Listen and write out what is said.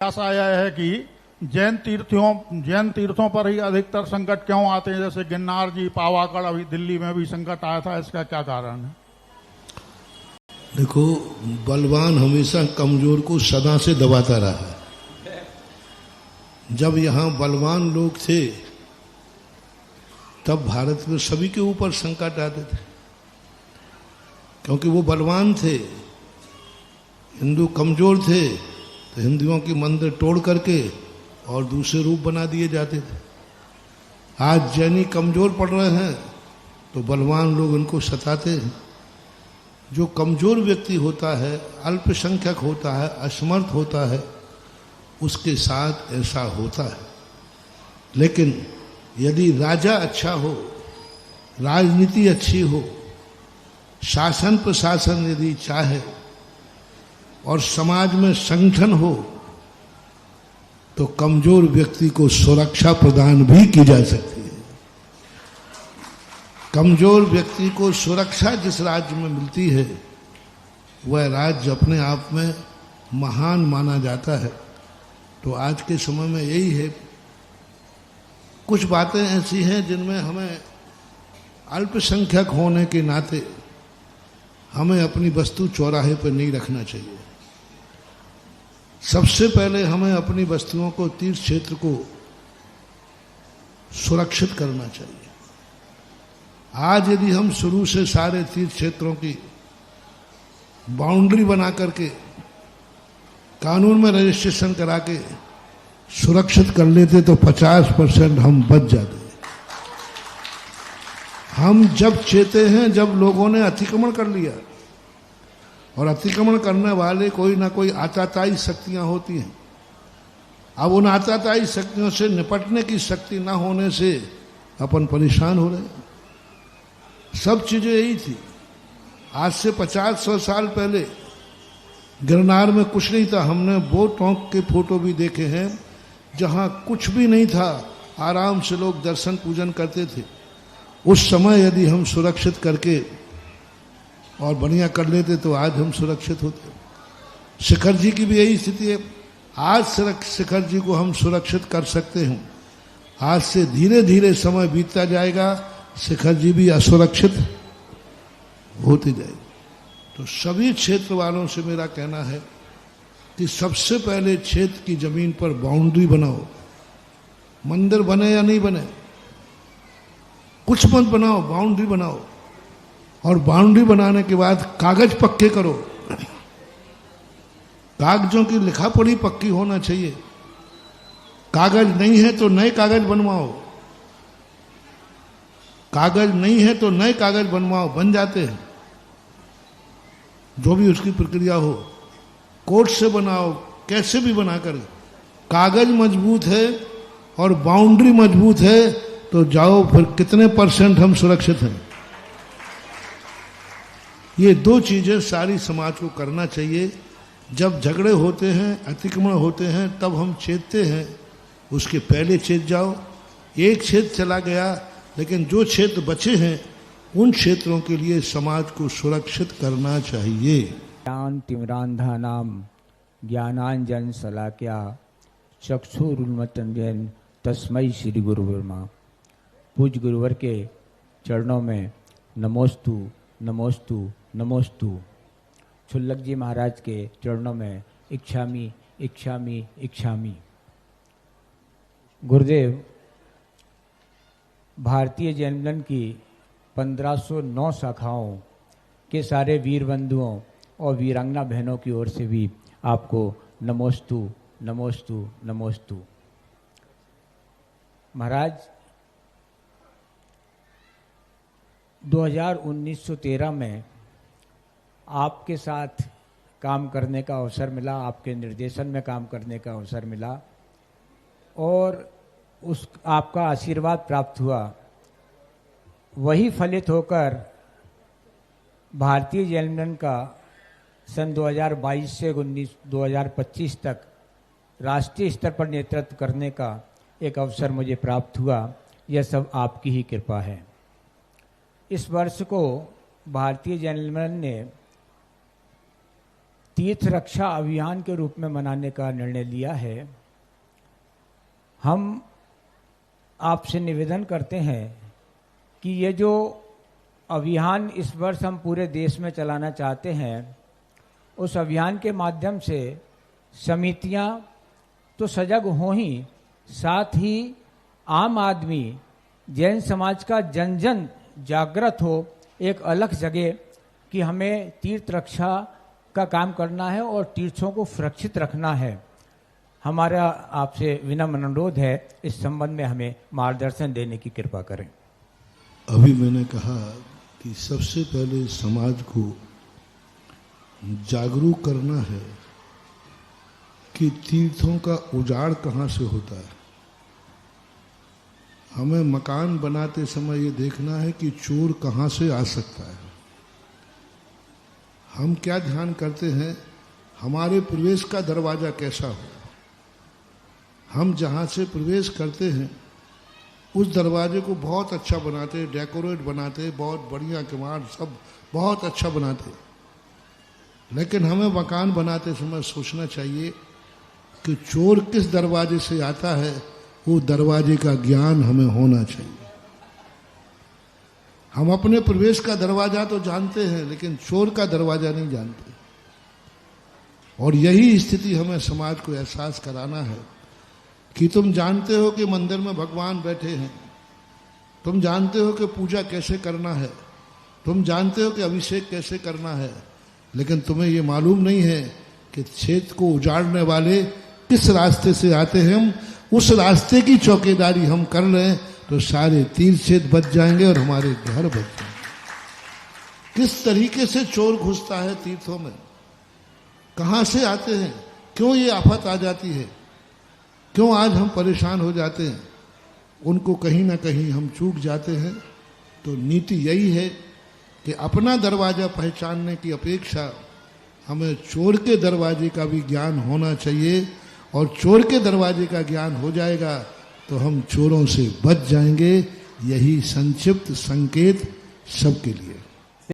ऐसा यह है कि जैन तीर्थों पर ही अधिकतर संकट क्यों आते हैं? जैसे गिरनार जी, पावागढ़, अभी दिल्ली में भी संकट आया था, इसका क्या कारण है? देखो, बलवान हमेशा कमजोर को सदा से दबाता रहा है। जब यहाँ बलवान लोग थे तब भारत में सभी के ऊपर संकट आते थे, क्योंकि वो बलवान थे। हिंदू कमजोर थे तो हिंदुओं की मंदिर तोड़ करके और दूसरे रूप बना दिए जाते थे। आज जैनी कमजोर पड़ रहे हैं तो बलवान लोग उनको सताते हैं। जो कमजोर व्यक्ति होता है, अल्पसंख्यक होता है, असमर्थ होता है, उसके साथ ऐसा होता है। लेकिन यदि राजा अच्छा हो, राजनीति अच्छी हो, शासन प्रशासन यदि चाहे और समाज में संगठन हो तो कमजोर व्यक्ति को सुरक्षा प्रदान भी की जा सकती है। कमजोर व्यक्ति को सुरक्षा जिस राज्य में मिलती है वह राज्य अपने आप में महान माना जाता है। तो आज के समय में यही है। कुछ बातें ऐसी हैं जिनमें हमें अल्पसंख्यक होने के नाते हमें अपनी वस्तु चौराहे पर नहीं रखना चाहिए। सबसे पहले हमें अपनी वस्तुओं को, तीर्थ क्षेत्र को सुरक्षित करना चाहिए। आज यदि हम शुरू से सारे तीर्थ क्षेत्रों की बाउंड्री बना करके कानून में रजिस्ट्रेशन करा के सुरक्षित कर लेते तो 50% हम बच जाते। हम जब चेते हैं जब लोगों ने अतिक्रमण कर लिया, और अतिक्रमण करने वाले कोई ना कोई आताताई शक्तियां होती हैं। अब उन आताताई शक्तियों से निपटने की शक्ति ना होने से अपन परेशान हो रहे हैं। सब चीजें यही थी। आज से 50-100 साल पहले गिरनार में कुछ नहीं था। हमने वो टोंक के फोटो भी देखे हैं जहां कुछ भी नहीं था, आराम से लोग दर्शन पूजन करते थे। उस समय यदि हम सुरक्षित करके और बढ़िया कर लेते तो आज हम सुरक्षित होते। शिखर जी की भी यही स्थिति है। आज शिखर जी को हम सुरक्षित कर सकते हैं। आज से धीरे धीरे समय बीतता जाएगा, शिखर जी भी असुरक्षित होती जाएगी। तो सभी क्षेत्र वालों से मेरा कहना है कि सबसे पहले क्षेत्र की जमीन पर बाउंड्री बनाओ। मंदिर बने या नहीं बने, कुछ मत बनाओ, बाउंड्री बनाओ। और बाउंड्री बनाने के बाद कागज पक्के करो। कागजों की लिखा पढ़ी पक्की होना चाहिए। कागज नहीं है तो नए कागज बनवाओ। कागज नहीं है तो नए कागज बनवाओ, बन जाते हैं। जो भी उसकी प्रक्रिया हो, कोर्ट से बनाओ, कैसे भी बनाकर। कागज मजबूत है और बाउंड्री मजबूत है तो जाओ, फिर कितने % हम सुरक्षित हैं। ये दो चीजें सारी समाज को करना चाहिए। जब झगड़े होते हैं, अतिक्रमण होते हैं, तब हम चेतते हैं। उसके पहले चेत जाओ। एक क्षेत्र चला गया, लेकिन जो क्षेत्र बचे हैं उन क्षेत्रों के लिए समाज को सुरक्षित करना चाहिए। तिमिरांधानाम ज्ञानांजन शलाकया चक्षुरुन्मीलितं तस्मै श्री गुरुर्मा। पूज्य गुरुवर के चरणों में नमोस्तु नमोस्तु नमोस्तु। छुल्लक जी महाराज के चरणों में इच्छामी इच्छामी इच्छामी। गुरुदेव, भारतीय जैन धर्म की 1509 शाखाओं के सारे वीर बंधुओं और वीरांगना बहनों की ओर से भी आपको नमोस्तु नमोस्तु नमोस्तु। महाराज, 2019-13 में आपके साथ काम करने का अवसर मिला, आपके निर्देशन में काम करने का अवसर मिला और उस आपका आशीर्वाद प्राप्त हुआ। वही फलित होकर भारतीय जैन धर्म का सन 2022 से 2025 तक राष्ट्रीय स्तर पर नेतृत्व करने का एक अवसर मुझे प्राप्त हुआ। यह सब आपकी ही कृपा है। इस वर्ष को भारतीय जैन धर्म ने तीर्थ रक्षा अभियान के रूप में मनाने का निर्णय लिया है। हम आपसे निवेदन करते हैं कि ये जो अभियान इस वर्ष हम पूरे देश में चलाना चाहते हैं, उस अभियान के माध्यम से समितियां तो सजग हों ही, साथ ही आम आदमी, जैन समाज का जन जन जागृत हो एक अलग जगह कि हमें तीर्थ रक्षा का काम करना है और तीर्थों को सुरक्षित रखना है। हमारा आपसे विनम्र अनुरोध है, इस संबंध में हमें मार्गदर्शन देने की कृपा करें। अभी मैंने कहा कि सबसे पहले समाज को जागरूक करना है कि तीर्थों का उजाड़ कहाँ से होता है। हमें मकान बनाते समय ये देखना है कि चोर कहाँ से आ सकता है। हम क्या ध्यान करते हैं, हमारे प्रवेश का दरवाजा कैसा हो। हम जहाँ से प्रवेश करते हैं उस दरवाजे को बहुत अच्छा बनाते, डेकोरेट बनाते, बहुत बढ़िया किवाड़ सब बहुत अच्छा बनाते। लेकिन हमें मकान बनाते समय सोचना चाहिए कि चोर किस दरवाजे से आता है, वो दरवाजे का ज्ञान हमें होना चाहिए। हम अपने प्रवेश का दरवाजा तो जानते हैं, लेकिन चोर का दरवाजा नहीं जानते। और यही स्थिति हमें समाज को एहसास कराना है कि तुम जानते हो कि मंदिर में भगवान बैठे हैं, तुम जानते हो कि पूजा कैसे करना है, तुम जानते हो कि अभिषेक कैसे करना है, लेकिन तुम्हें ये मालूम नहीं है कि क्षेत्र को उजाड़ने वाले किस रास्ते से आते हैं। हम उस रास्ते की चौकीदारी हम कर लें तो सारे तीर्थ क्षेत्र बच जाएंगे और हमारे घर बच जाएंगे। किस तरीके से चोर घुसता है तीर्थों में, कहाँ से आते हैं, क्यों ये आफत आ जाती है, क्यों आज हम परेशान हो जाते हैं, उनको कहीं ना कहीं हम चूक जाते हैं। तो नीति यही है कि अपना दरवाजा पहचानने की अपेक्षा हमें चोर के दरवाजे का भी ज्ञान होना चाहिए। और चोर के दरवाजे का ज्ञान हो जाएगा तो हम चोरों से बच जाएंगे। यही संक्षिप्त संकेत सबके लिए।